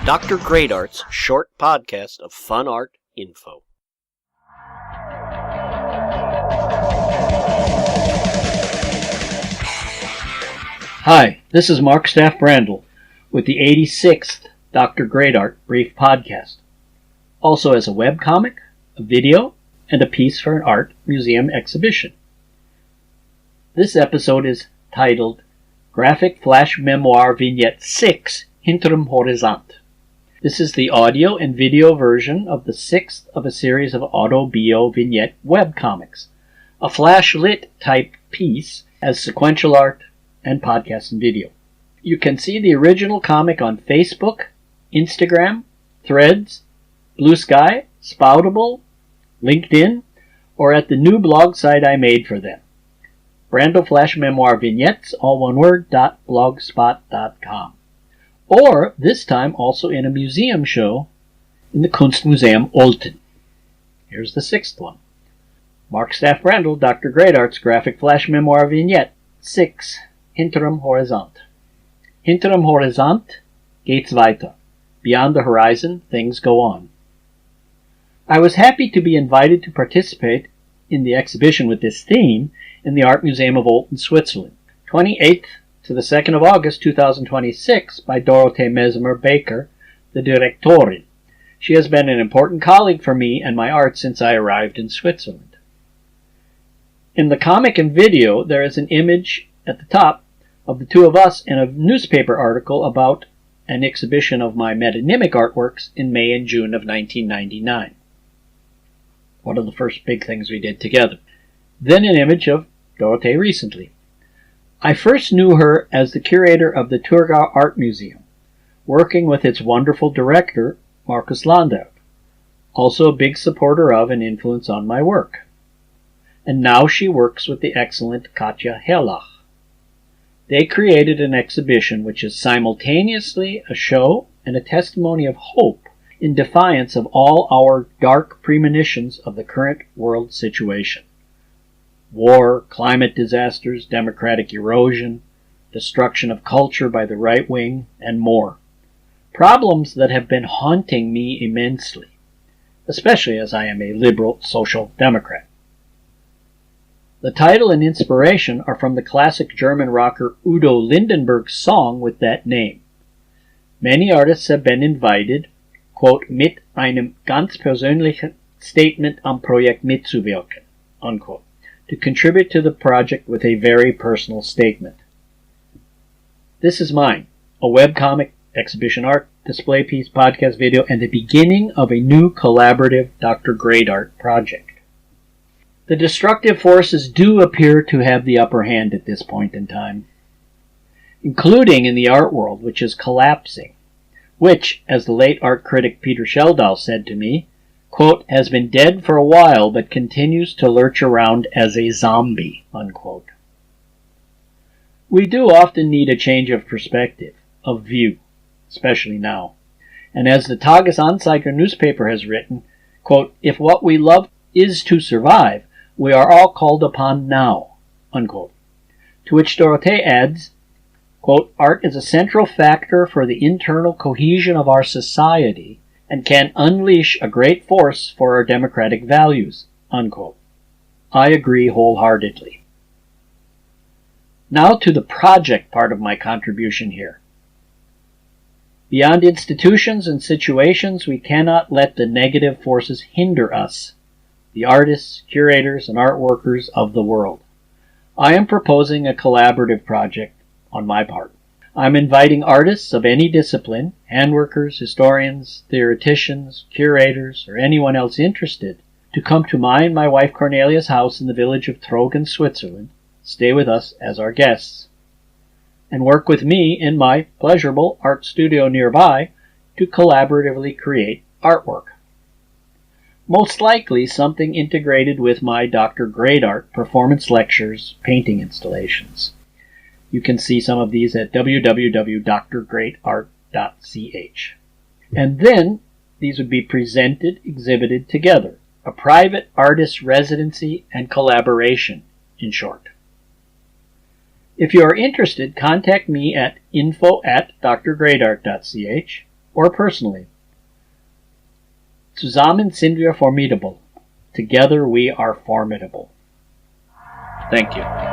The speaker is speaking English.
Dr. Great Art's short podcast of fun art info. Hi, this is Mark Staff Brandl with the 86th Dr. Great Art Brief Podcast, also as a webcomic, a video, and a piece for an art museum exhibition. This episode is titled Graphic Flash Memoir Vignette 6, Hinterm Horizont. This is the audio and video version of the sixth of a series of auto-bio vignette webcomics, a flash-lit type piece as sequential art and podcast and video. You can see the original comic on Facebook, Instagram, Threads, Blue Sky, Spoutable, LinkedIn, or at the new blog site I made for them. Brandl Flash Memoir Vignettes, all one word, .blogspot.com. Or, this time, also in a museum show in the Kunstmuseum Olten. Here's the sixth one. Mark Staff Brandl, Dr. Great Art's Graphic Flash Memoir Vignette 6, Hinterm Horizont. Hinterm Horizont, geht's weiter. Beyond the horizon, things go on. I was happy to be invited to participate in the exhibition with this theme in the Art Museum of Olten Switzerland, 28th to the 2nd of August 2026 by Dorothee Mesmer-Baker, the Direktorin. She has been an important colleague for me and my art since I arrived in Switzerland. In the comic and video, there is an image at the top of the two of us in a newspaper article about an exhibition of my metonymic artworks in May and June of 1999. One of the first big things we did together. Then an image of Dorothee recently. I first knew her as the curator of the Thurgau Art Museum, working with its wonderful director, Markus Landau, also a big supporter of and influence on my work. And now she works with the excellent Katja Herlach. They created an exhibition which is simultaneously a show and a testimony of hope in defiance of all our dark premonitions of the current world situation. War, climate disasters, democratic erosion, destruction of culture by the right wing, and more. Problems that have been haunting me immensely, especially as I am a liberal social democrat. The title and inspiration are from the classic German rocker Udolindenberg's song with that name. Many artists have been invited, quote, mit einem ganz persönlichen Statement am Projekt mitzuwirken, unquote, to contribute to the project with a very personal statement. This is mine, a webcomic, exhibition art, display piece, podcast video, and the beginning of a new collaborative Dr. Great Art project. The destructive forces do appear to have the upper hand at this point in time, including in the art world, which is collapsing, which, as the late art critic Peter Schjeldahl said to me, quote, has been dead for a while but continues to lurch around as a zombie, unquote. We do often need a change of perspective, of view, especially now. And as the Tagesanzeiger newspaper has written, quote, if what we love is to survive, we are all called upon now, unquote. To which Dorothee adds, quote, art is a central factor for the internal cohesion of our society and can unleash a great force for our democratic values, unquote. I agree wholeheartedly. Now to the project part of my contribution here. Beyond institutions and situations, we cannot let the negative forces hinder us, the artists, curators, and art workers of the world. I am proposing a collaborative project on my part. I'm inviting artists of any discipline, handworkers, historians, theoreticians, curators, or anyone else interested, to come to my and my wife Cornelia's house in the village of Trogen, Switzerland, stay with us as our guests, and work with me in my pleasurable art studio nearby to collaboratively create artwork. Most likely something integrated with my Dr. Great Art performance lectures, painting installations. You can see some of these at www.drgreatart.ch. And then these would be presented, exhibited together. A private artist residency and collaboration, in short. If you are interested, contact me at info@drgreatart.ch or personally. Zusammen sind wir formidable. Together we are formidable. Thank you.